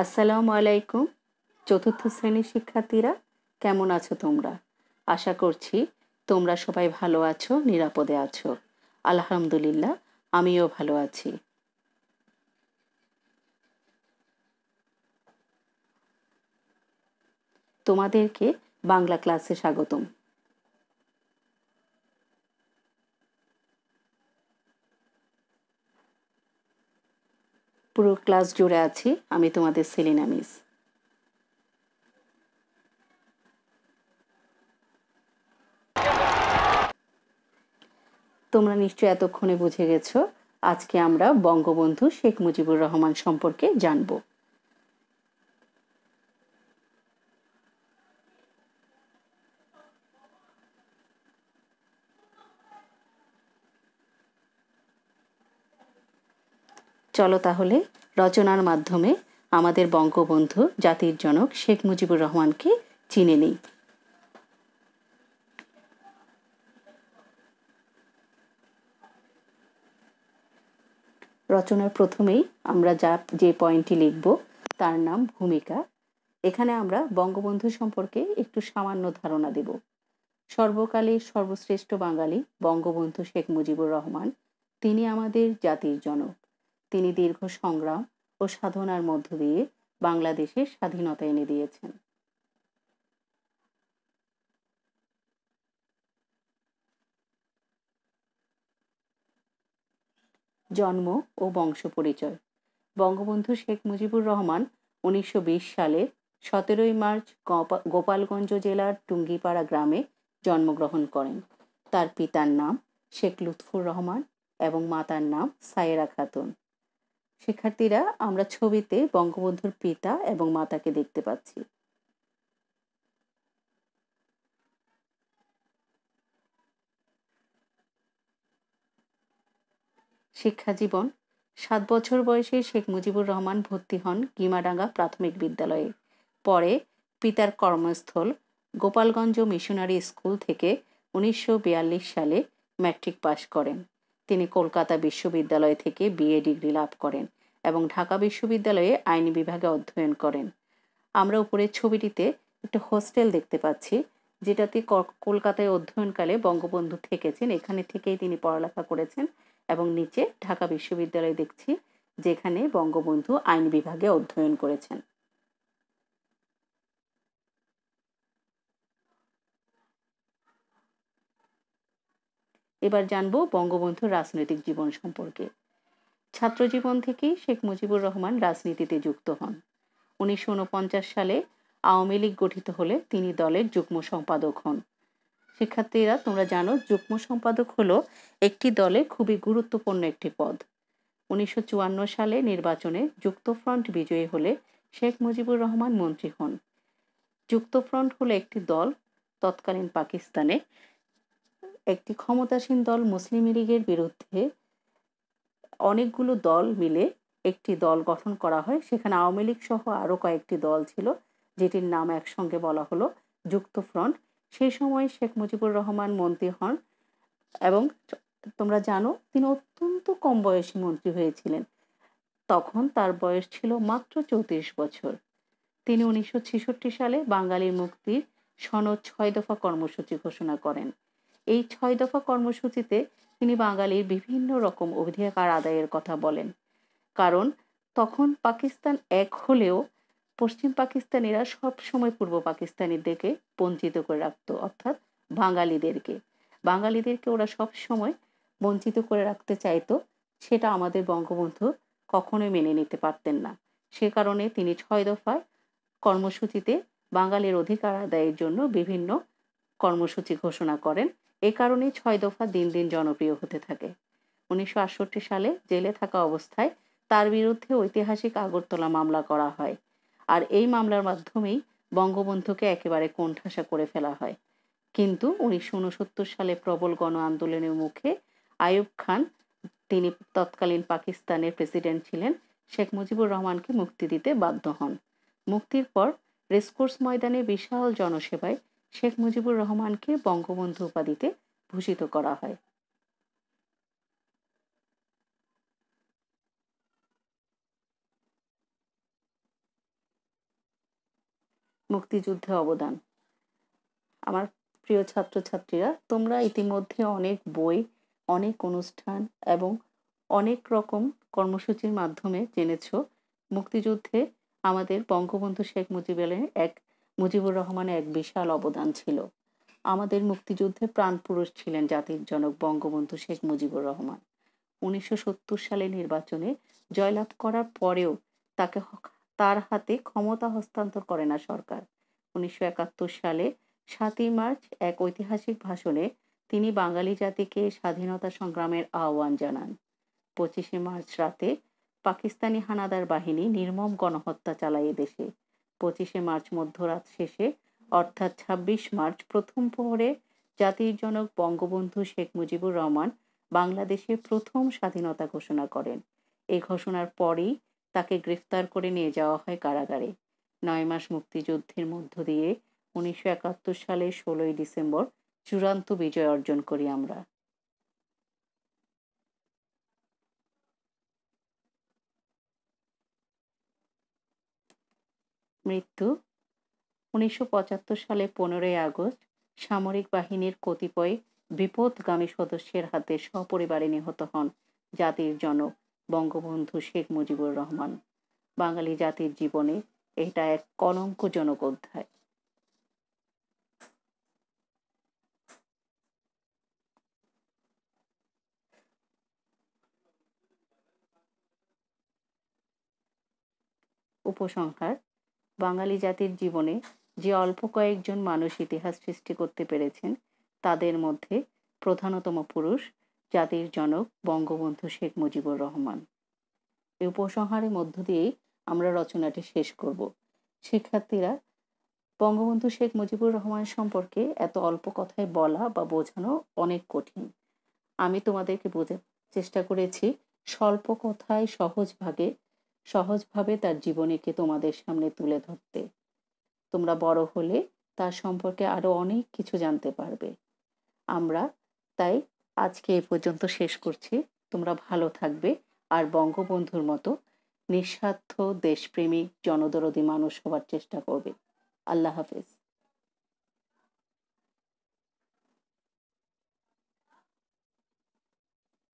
আসসালামু আলাইকুম। চতুর্থ শ্রেণীর শিক্ষার্থীরা, কেমন আছো তোমরা? আশা করছি তোমরা সবাই ভালো আছো, নিরাপদে আছো। আলহামদুলিল্লাহ, আমিও ভালো আছি। তোমাদেরকে বাংলা ক্লাসে স্বাগতম। পুরো ক্লাস জুড়ে আছি আমি, তোমাদের সেলিনা মিস। তোমরা নিশ্চয়ই এতক্ষণে বুঝে গেছো আজকে আমরা বঙ্গবন্ধু শেখ মুজিবুর রহমান সম্পর্কে জানব। চলো তাহলে রচনার মাধ্যমে আমাদের বঙ্গবন্ধু জাতির জনক শেখ মুজিবুর রহমানকে চিনে নিই। রচনার প্রথমেই আমরা যে পয়েন্টটি লিখব তার নাম ভূমিকা। এখানে আমরা বঙ্গবন্ধু সম্পর্কে একটু সামান্য ধারণা দেব। সর্বকালের সর্বশ্রেষ্ঠ বাঙালি বঙ্গবন্ধু শেখ মুজিবুর রহমান, তিনি আমাদের জাতির জনক। তিনি দীর্ঘ সংগ্রাম ও সাধনার মধ্য দিয়ে বাংলাদেশের স্বাধীনতা এনে দিয়েছেন। জন্ম ও বংশ পরিচয়। বঙ্গবন্ধু শেখ মুজিবুর রহমান 1920 সালের 17 মার্চ গোপালগঞ্জ জেলার টুঙ্গিপাড়া গ্রামে জন্মগ্রহণ করেন। তার পিতার নাম শেখ লুৎফুর রহমান এবং মাতার নাম সায়েরা খাতুন। শিক্ষার্থীরা, আমরা ছবিতে বঙ্গবন্ধুর পিতা এবং মাতাকে দেখতে পাচ্ছি। শিক্ষা জীবন। 7 বছর বয়সে শেখ মুজিবুর রহমান ভর্তি হন গিমাডাঙ্গা প্রাথমিক বিদ্যালয়ে। পরে পিতার কর্মস্থল গোপালগঞ্জ মিশনারি স্কুল থেকে 1942 সালে ম্যাট্রিক পাশ করেন। তিনি কলকাতা বিশ্ববিদ্যালয় থেকে বিএ ডিগ্রি লাভ করেন এবং ঢাকা বিশ্ববিদ্যালয়ে আইন বিভাগে অধ্যয়ন করেন। আমরা উপরের ছবিটিতে একটা হোস্টেল দেখতে পাচ্ছি, যেটাতে কলকাতায় অধ্যয়নকালে বঙ্গবন্ধু থেকেছেন। এখানে থেকেই তিনি পড়ালেখা করেছেন। এবং নিচে ঢাকা বিশ্ববিদ্যালয় দেখছি, যেখানে বঙ্গবন্ধু আইন বিভাগে অধ্যয়ন করেছেন। এবার জানবো বঙ্গবন্ধুর রাজনৈতিক জীবন সম্পর্কে। ছাত্র জীবন থেকেই শেখ মুজিবুর রহমান রাজনীতিতে যুক্ত হন। 1949 সালে আওয়ামী লীগ গঠিত হলে তিনি দলের যুগ্ম সম্পাদক হন। শিক্ষার্থীরা, তোমরা জানো যুগ্ম সম্পাদক হলো একটি দলে খুবই গুরুত্বপূর্ণ একটি পদ। 1954 সালে নির্বাচনে যুক্তফ্রন্ট বিজয়ী হলে শেখ মুজিবুর রহমান মন্ত্রী হন। যুক্তফ্রন্ট হলো একটি দল, তৎকালীন পাকিস্তানে একটি ক্ষমতাসীন দল মুসলিম লীগের বিরুদ্ধে অনেকগুলো দল মিলে একটি দল গঠন করা হয়। সেখানে আওয়ামী লীগ সহ আরও কয়েকটি দল ছিল, যেটির নাম একসঙ্গে বলা হলো যুক্তফ্রন্ট। সেই সময় শেখ মুজিবুর রহমান মন্ত্রী হন এবং তোমরা জানো তিনি অত্যন্ত কম বয়সী মন্ত্রী হয়েছিলেন। তখন তার বয়স ছিল মাত্র 34 বছর। তিনি 1966 সালে বাঙালির মুক্তির সনদ 6 দফা কর্মসূচি ঘোষণা করেন। এই 6 দফা কর্মসূচিতে তিনি বাঙালির বিভিন্ন রকম অধিকার আদায়ের কথা বলেন। কারণ তখন পাকিস্তান এক হলেও পশ্চিম পাকিস্তানিরা সব সময় পূর্ব পাকিস্তানিদেরকে বঞ্চিত করে রাখত, অর্থাৎ বাঙালিদেরকে ওরা সব সময় বঞ্চিত করে রাখতে চাইতো। সেটা আমাদের বঙ্গবন্ধু কখনোই মেনে নিতে পারতেন না। সে কারণে তিনি 6 দফায় কর্মসূচিতে বাঙালির অধিকার আদায়ের জন্য বিভিন্ন কর্মসূচি ঘোষণা করেন। এ কারণে 6 দফা দিন দিন জনপ্রিয় হতে থাকে। 1968 সালে জেলে থাকা অবস্থায় তার বিরুদ্ধে ঐতিহাসিক আগরতলা মামলা করা হয়। আর এই মামলার মাধ্যমেই বঙ্গবন্ধুকে একেবারে কোণঠাসা করে ফেলা হয়। কিন্তু 1969 সালে প্রবল গণ আন্দোলনের মুখে আইয়ুব খান, তিনি তৎকালীন পাকিস্তানের প্রেসিডেন্ট ছিলেন, শেখ মুজিবুর রহমানকে মুক্তি দিতে বাধ্য হন। মুক্তির পর রেসকোর্স ময়দানে বিশাল জনসেবায় শেখ মুজিবুর রহমানকে বঙ্গবন্ধু উপাধিতে ভূষিত করা হয়। মুক্তিযুদ্ধে অবদান। আমার প্রিয় ছাত্রছাত্রীরা, তোমরা ইতিমধ্যে অনেক বই, অনেক অনুষ্ঠান এবং অনেক রকম কর্মসূচির মাধ্যমে জেনেছ মুক্তিযুদ্ধে আমাদের বঙ্গবন্ধু শেখ মুজিবুর রহমানের এক বিশাল অবদান ছিল। আমাদের মুক্তিযুদ্ধে প্রাণপুরুষ ছিলেন জাতির জনক বঙ্গবন্ধু শেখ মুজিবুর রহমান। 1970 সালে নির্বাচনে জয়লাভ করার পরেও তার হাতে ক্ষমতা হস্তান্তর করে না সরকার। 1971 সালে 7ই মার্চ এক ঐতিহাসিক ভাষণে তিনি বাঙালি জাতিকে স্বাধীনতা সংগ্রামের আহ্বান জানান। 25শে মার্চ রাতে পাকিস্তানি হানাদার বাহিনী নির্মম গণহত্যা চালায় দেশে। 25শে মার্চ মধ্যরাত শেষে অর্থাৎ 26 মার্চ প্রথম প্রহরে জাতির জনক বঙ্গবন্ধু শেখ মুজিবুর রহমান বাংলাদেশে প্রথম স্বাধীনতা ঘোষণা করেন। এই ঘোষণার পরই তাকে গ্রেফতার করে নিয়ে যাওয়া হয় কারাগারে। 9 মাস মুক্তিযুদ্ধের মধ্য দিয়ে 1971 সালে 16ই ডিসেম্বর চূড়ান্ত বিজয় অর্জন করি আমরা। মৃত্যু 1975 সালে 15ই আগস্ট সামরিক বাহিনীর কতিপয় বিপথগামী সদস্যের হাতে সপরিবারে নিহত হন জাতির জনক বঙ্গবন্ধু শেখ মুজিবুর রহমান। বাঙালি জাতির জীবনে এটা এক কলঙ্কজনক অধ্যায়। উপসংহার: বাঙালি জাতির জীবনে যে অল্প কয়েকজন মানুষ ইতিহাস সৃষ্টি করতে পেরেছেন তাদের মধ্যে প্রধানতম পুরুষ জাতির জনক বঙ্গবন্ধু শেখ মুজিবুর রহমান। এই উপসংহারের মধ্য দিয়েই আমরা রচনাটি শেষ করব। শিক্ষার্থীরা, বঙ্গবন্ধু শেখ মুজিবুর রহমান সম্পর্কে এত অল্প কথায় বলা বা বোঝানো অনেক কঠিন। আমি তোমাদেরকে বোঝার চেষ্টা করেছি স্বল্প কথায় সহজভাবে তার জীবনীকে তোমাদের সামনে তুলে ধরতে। তোমরা বড় হলে তার সম্পর্কে আরো অনেক কিছু জানতে পারবে। আমরা তাই আজকে এ পর্যন্ত শেষ করছি। তোমরা ভালো থাকবে আর বঙ্গবন্ধুর মতো নিঃস্বার্থ দেশপ্রেমিক জনদরদী মানুষ হওয়ার চেষ্টা করবে। আল্লাহ হাফেজ।